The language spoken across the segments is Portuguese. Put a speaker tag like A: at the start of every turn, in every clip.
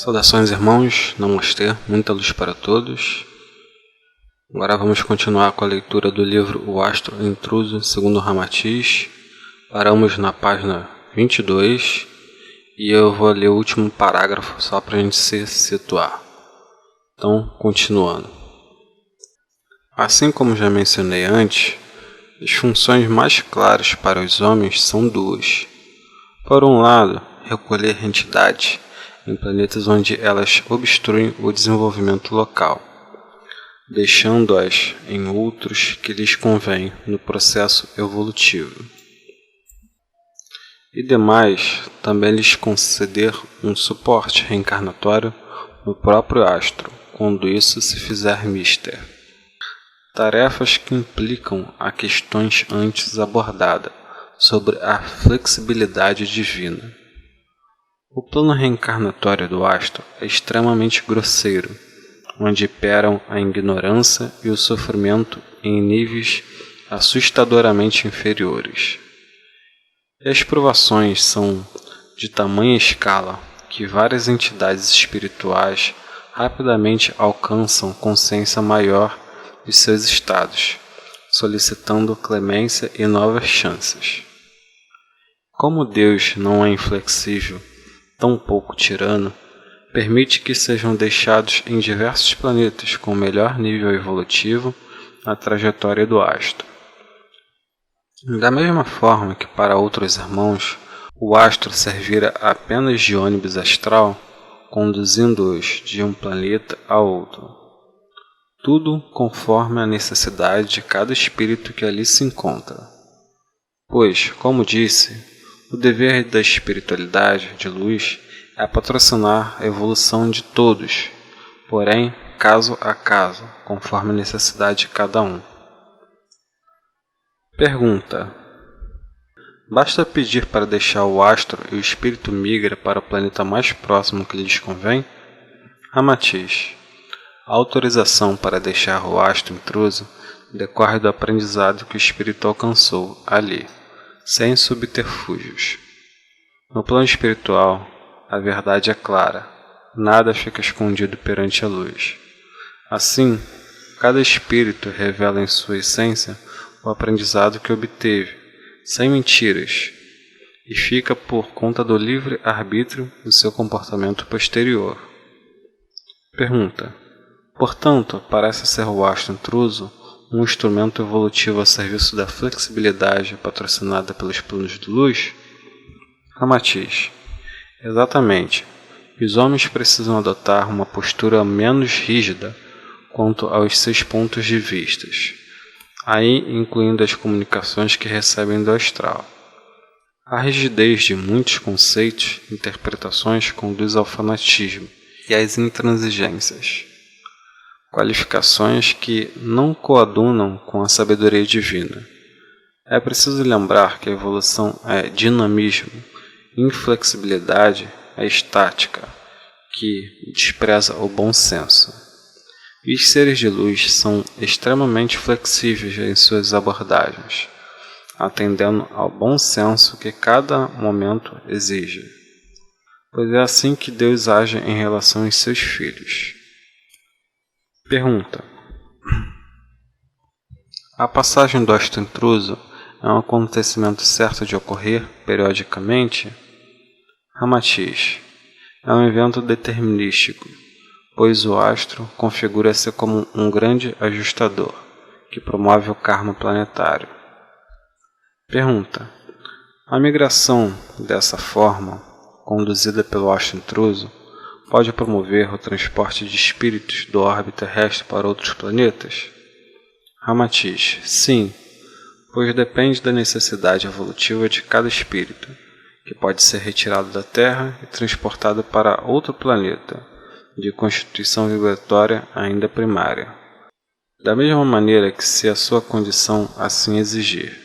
A: Saudações, irmãos, Namastê, muita luz para todos. Agora vamos continuar com a leitura do livro O Astro Intruso, segundo Ramatiz. Paramos na página 22 e eu vou ler o último parágrafo só para a gente se situar. Então, continuando. Assim como já mencionei antes, as funções mais claras para os homens são duas. Por um lado, recolher entidades em planetas onde elas obstruem o desenvolvimento local, deixando-as em outros que lhes convém no processo evolutivo. E demais, também lhes conceder um suporte reencarnatório no próprio astro, quando isso se fizer mister. Tarefas que implicam a questões antes abordadas sobre a flexibilidade divina. O plano reencarnatório do astro é extremamente grosseiro, onde imperam a ignorância e o sofrimento em níveis assustadoramente inferiores. E as provações são de tamanha escala que várias entidades espirituais rapidamente alcançam consciência maior de seus estados, solicitando clemência e novas chances. Como Deus não é inflexível, tampouco tirano, permite que sejam deixados em diversos planetas com melhor nível evolutivo na trajetória do astro. Da mesma forma que para outros irmãos, o astro servira apenas de ônibus astral, conduzindo-os de um planeta a outro. Tudo conforme a necessidade de cada espírito que ali se encontra. Pois, como disse, o dever da espiritualidade de luz é patrocinar a evolução de todos, porém, caso a caso, conforme a necessidade de cada um. Pergunta: basta pedir para deixar o astro e o espírito migra para o planeta mais próximo que lhes convém? Ramatiz: a autorização para deixar o astro intruso decorre do aprendizado que o espírito alcançou ali, sem subterfúgios. No plano espiritual, a verdade é clara, nada fica escondido perante a luz. Assim, cada espírito revela em sua essência o aprendizado que obteve, sem mentiras, e fica por conta do livre arbítrio do seu comportamento posterior. Pergunta: portanto, parece ser o astro intruso um instrumento evolutivo a serviço da flexibilidade patrocinada pelos planos de luz? Ramatiz: exatamente. Os homens precisam adotar uma postura menos rígida quanto aos seus pontos de vista, aí incluindo as comunicações que recebem do astral. A rigidez de muitos conceitos e interpretações conduz ao fanatismo e às intransigências, qualificações que não coadunam com a sabedoria divina. É preciso lembrar que a evolução é dinamismo, inflexibilidade é estática, que despreza o bom senso. Os seres de luz são extremamente flexíveis em suas abordagens, atendendo ao bom senso que cada momento exige, pois é assim que Deus age em relação aos seus filhos. Pergunta: a passagem do astro intruso é um acontecimento certo de ocorrer periodicamente? Ramatiz: é um evento determinístico, pois o astro configura-se como um grande ajustador, que promove o karma planetário. Pergunta: a migração dessa forma, conduzida pelo astro intruso, pode promover o transporte de espíritos do orbe terrestre para outros planetas? Ramatiz: sim, pois depende da necessidade evolutiva de cada espírito, que pode ser retirado da Terra e transportado para outro planeta, de constituição vibratória ainda primária, da mesma maneira que se a sua condição assim exigir.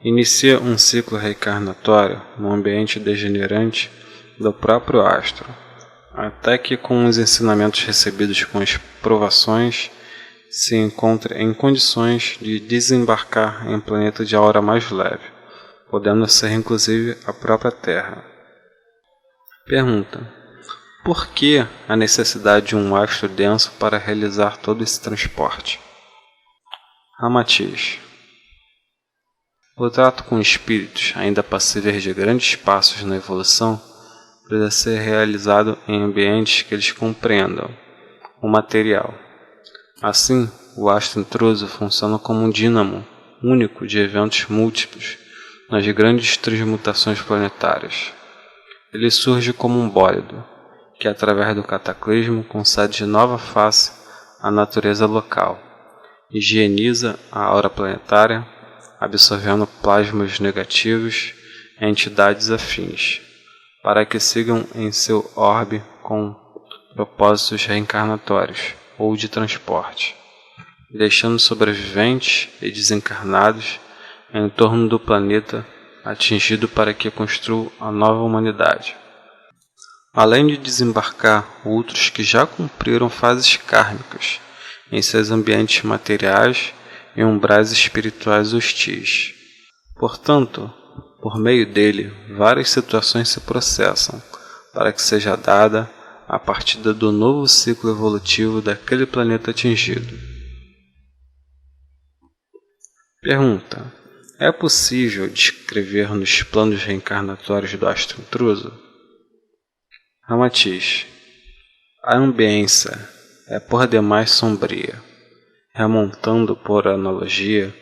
A: Inicia um ciclo reencarnatório no ambiente degenerante do próprio astro, até que com os ensinamentos recebidos com as provações se encontre em condições de desembarcar em um planeta de aura mais leve, podendo ser inclusive a própria Terra. Pergunta: Por que a necessidade de um astro denso para realizar todo esse transporte? Ramatiz. O trato com espíritos, ainda passíveis de grandes passos na evolução, precisa ser realizado em ambientes que eles compreendam o material. Assim, o astro intruso funciona como um dínamo único de eventos múltiplos nas grandes transmutações planetárias. Ele surge como um bólido, que através do cataclismo concede nova face à natureza local, higieniza a aura planetária, absorvendo plasmas negativos em entidades afins, para que sigam em seu orbe com propósitos reencarnatórios ou de transporte, deixando sobreviventes e desencarnados em torno do planeta atingido para que construa a nova humanidade. Além de desembarcar outros que já cumpriram fases kármicas em seus ambientes materiais e umbrais espirituais hostis. Portanto, por meio dele, várias situações se processam para que seja dada a partida do novo ciclo evolutivo daquele planeta atingido. Pergunta: é possível descrever nos planos reencarnatórios do astro intruso? Ramatiz. A ambiência é por demais sombria, remontando por analogia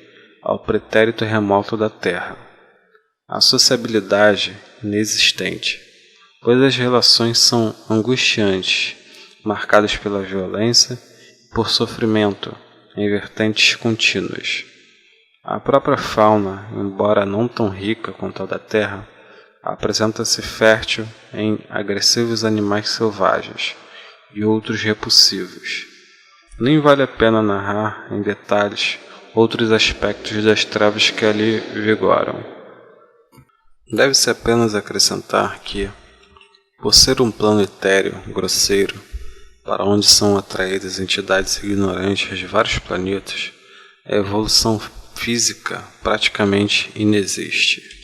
A: ao pretérito remoto da Terra. A sociabilidade inexistente, pois as relações são angustiantes, marcadas pela violência e por sofrimento em vertentes contínuas. A própria fauna, embora não tão rica quanto a da Terra, apresenta-se fértil em agressivos animais selvagens e outros repulsivos. Nem vale a pena narrar em detalhes outros aspectos das trevas que ali vigoram. Deve-se apenas acrescentar que, por ser um plano etéreo, grosseiro, para onde são atraídas entidades ignorantes de vários planetas, a evolução física praticamente inexiste.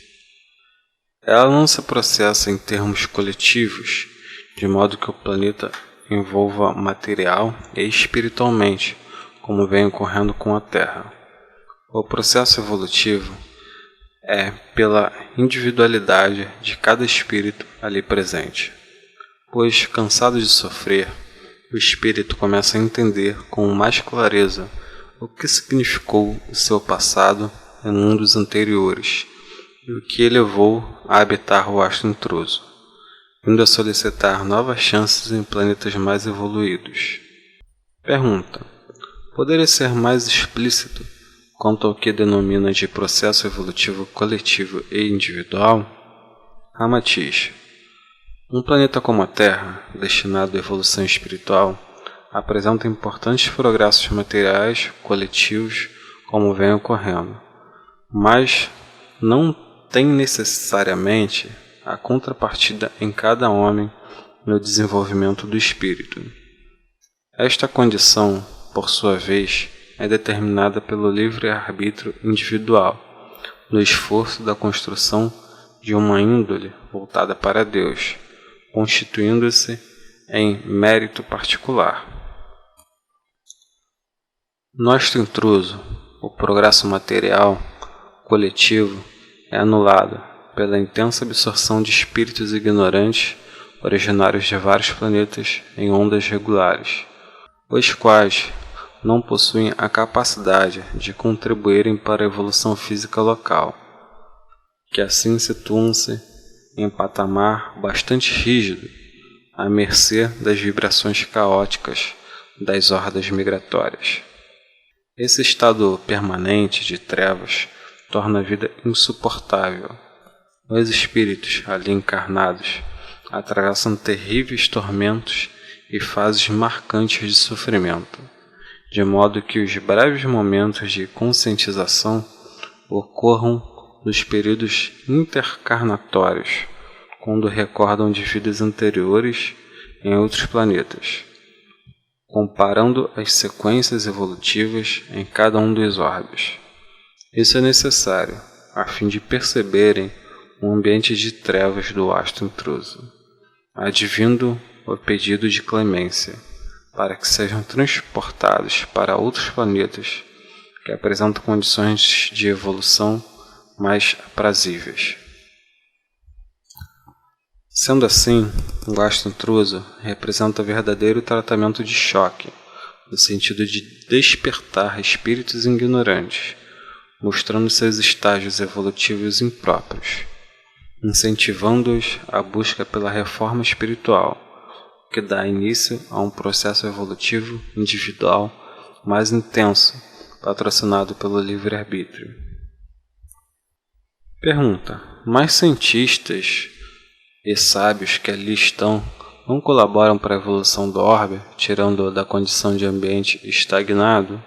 A: Ela não se processa em termos coletivos, de modo que o planeta envolva material e espiritualmente, como vem ocorrendo com a Terra. O processo evolutivo é pela individualidade de cada espírito ali presente, pois, cansado de sofrer, o espírito começa a entender com mais clareza o que significou o seu passado em mundos anteriores e o que levou a habitar o astro intruso, indo a solicitar novas chances em planetas mais evoluídos. Pergunta: poderia ser mais explícito quanto ao que denomina de processo evolutivo coletivo e individual? Ramatiz. Um planeta como a Terra, destinado à evolução espiritual, apresenta importantes progressos materiais coletivos como vem ocorrendo, mas não tem necessariamente a contrapartida em cada homem no desenvolvimento do espírito. Esta condição, por sua vez, é determinada pelo livre-arbítrio individual, no esforço da construção de uma índole voltada para Deus, constituindo-se em mérito particular. No astro intruso, o progresso material coletivo é anulado pela intensa absorção de espíritos ignorantes originários de vários planetas em ondas regulares, os quais não possuem a capacidade de contribuírem para a evolução física local, que assim situam-se em patamar bastante rígido, à mercê das vibrações caóticas das hordas migratórias. Esse estado permanente de trevas torna a vida insuportável. Os espíritos ali encarnados atravessam terríveis tormentos e fases marcantes de sofrimento, de modo que os breves momentos de conscientização ocorram nos períodos intercarnatórios, quando recordam de vidas anteriores em outros planetas, comparando as sequências evolutivas em cada um dos orbes. Isso é necessário, a fim de perceberem o ambiente de trevas do astro intruso, advindo o pedido de clemência, para que sejam transportados para outros planetas que apresentam condições de evolução mais aprazíveis. Sendo assim, o astro intruso representa verdadeiro tratamento de choque, no sentido de despertar espíritos ignorantes, mostrando seus estágios evolutivos impróprios, incentivando-os à busca pela reforma espiritual, que dá início a um processo evolutivo individual mais intenso, patrocinado pelo livre-arbítrio. Pergunta: mais cientistas e sábios que ali estão não colaboram para a evolução do orbe, tirando-o da condição de ambiente estagnado?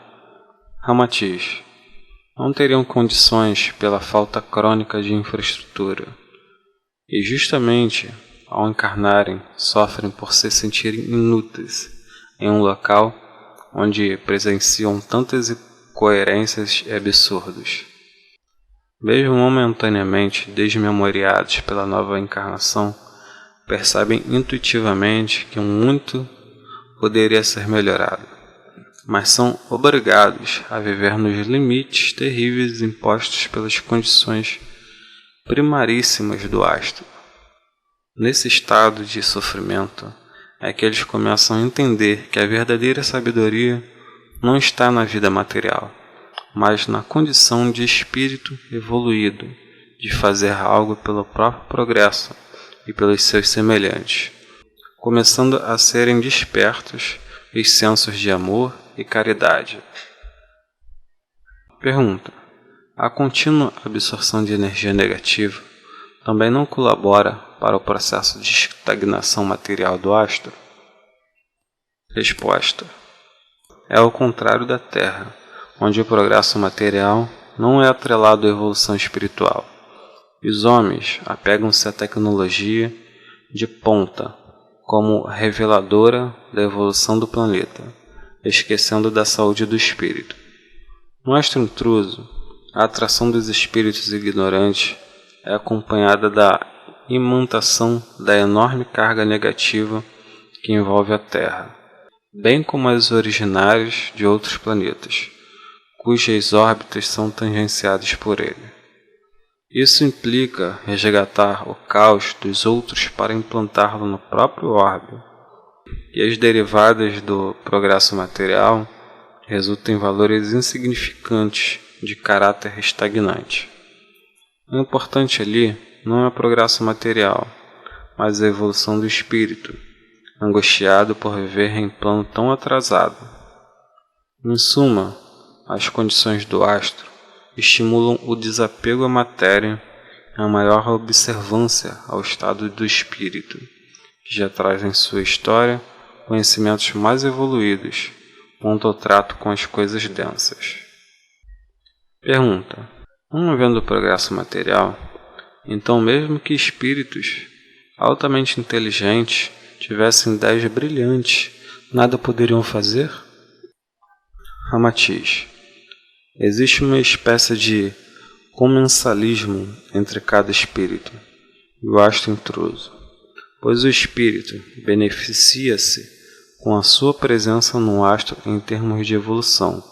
A: Ramatiz: não teriam condições pela falta crônica de infraestrutura, e justamente ao encarnarem sofrem por se sentirem inúteis em um local onde presenciam tantas incoerências e absurdos. Mesmo momentaneamente desmemoriados pela nova encarnação, percebem intuitivamente que muito poderia ser melhorado, mas são obrigados a viver nos limites terríveis impostos pelas condições primaríssimas do astro. Nesse estado de sofrimento é que eles começam a entender que a verdadeira sabedoria não está na vida material, mas na condição de espírito evoluído, de fazer algo pelo próprio progresso e pelos seus semelhantes, começando a serem despertos os sensos de amor e caridade. Pergunta: a contínua absorção de energia negativa também não colabora para o processo de estagnação material do astro? Resposta: é ao contrário da Terra, onde o progresso material não é atrelado à evolução espiritual. Os homens apegam-se à tecnologia de ponta como reveladora da evolução do planeta, esquecendo da saúde do espírito. No astro intruso, a atração dos espíritos ignorantes é acompanhada da imantação da enorme carga negativa que envolve a Terra, bem como as originárias de outros planetas, cujas órbitas são tangenciadas por ele. Isso implica resgatar o caos dos outros para implantá-lo no próprio orbe, e as derivadas do progresso material resultam em valores insignificantes de caráter estagnante. O importante ali não é o progresso material, mas a evolução do espírito, angustiado por viver em plano tão atrasado. Em suma, as condições do astro estimulam o desapego à matéria e a maior observância ao estado do espírito, que já traz em sua história conhecimentos mais evoluídos quanto ao trato com as coisas densas. Pergunta: não havendo progresso material, então mesmo que espíritos altamente inteligentes tivessem ideias brilhantes, nada poderiam fazer? Ramatiz: existe uma espécie de comensalismo entre cada espírito e o astro intruso, pois o espírito beneficia-se com a sua presença no astro em termos de evolução,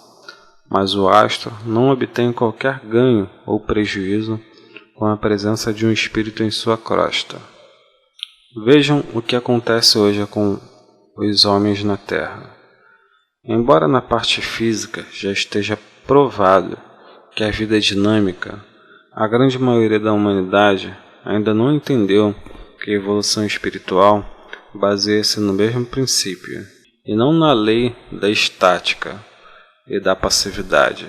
A: mas o astro não obtém qualquer ganho ou prejuízo com a presença de um espírito em sua crosta. Vejam o que acontece hoje com os homens na Terra. Embora na parte física já esteja provado que a vida é dinâmica, a grande maioria da humanidade ainda não entendeu que a evolução espiritual baseia-se no mesmo princípio, e não na lei da estática e da passividade,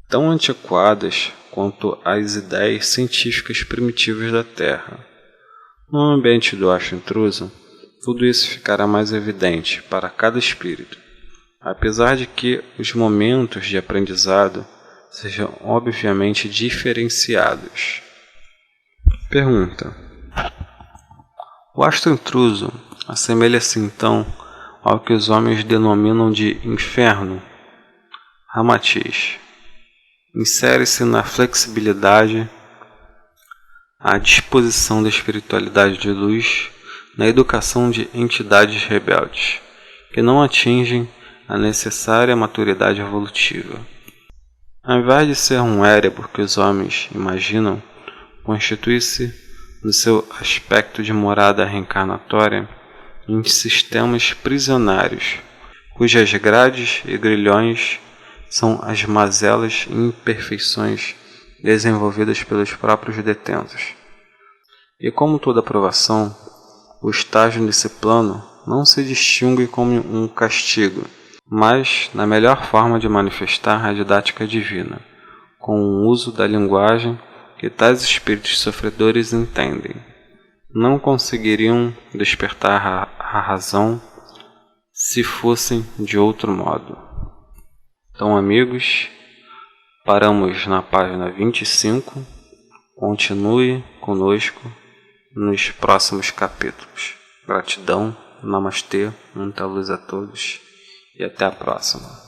A: tão antiquadas quanto as ideias científicas primitivas da Terra. No ambiente do astro intruso, tudo isso ficará mais evidente para cada espírito, apesar de que os momentos de aprendizado sejam obviamente diferenciados. Pergunta: o astro intruso assemelha-se então ao que os homens denominam de inferno? Ramatiz: insere-se na flexibilidade, à disposição da espiritualidade de luz na educação de entidades rebeldes, que não atingem a necessária maturidade evolutiva. Ao invés de ser um Erebor que os homens imaginam, constitui-se, no seu aspecto de morada reencarnatória, em sistemas prisionários, cujas grades e grilhões são as mazelas e imperfeições desenvolvidas pelos próprios detentos. E como toda provação, o estágio nesse plano não se distingue como um castigo, mas na melhor forma de manifestar a didática divina, com o uso da linguagem que tais espíritos sofredores entendem. Não conseguiriam despertar a razão se fossem de outro modo. Então, amigos, paramos na página 25. Continue conosco nos próximos capítulos. Gratidão, namastê, muita luz a todos e até a próxima.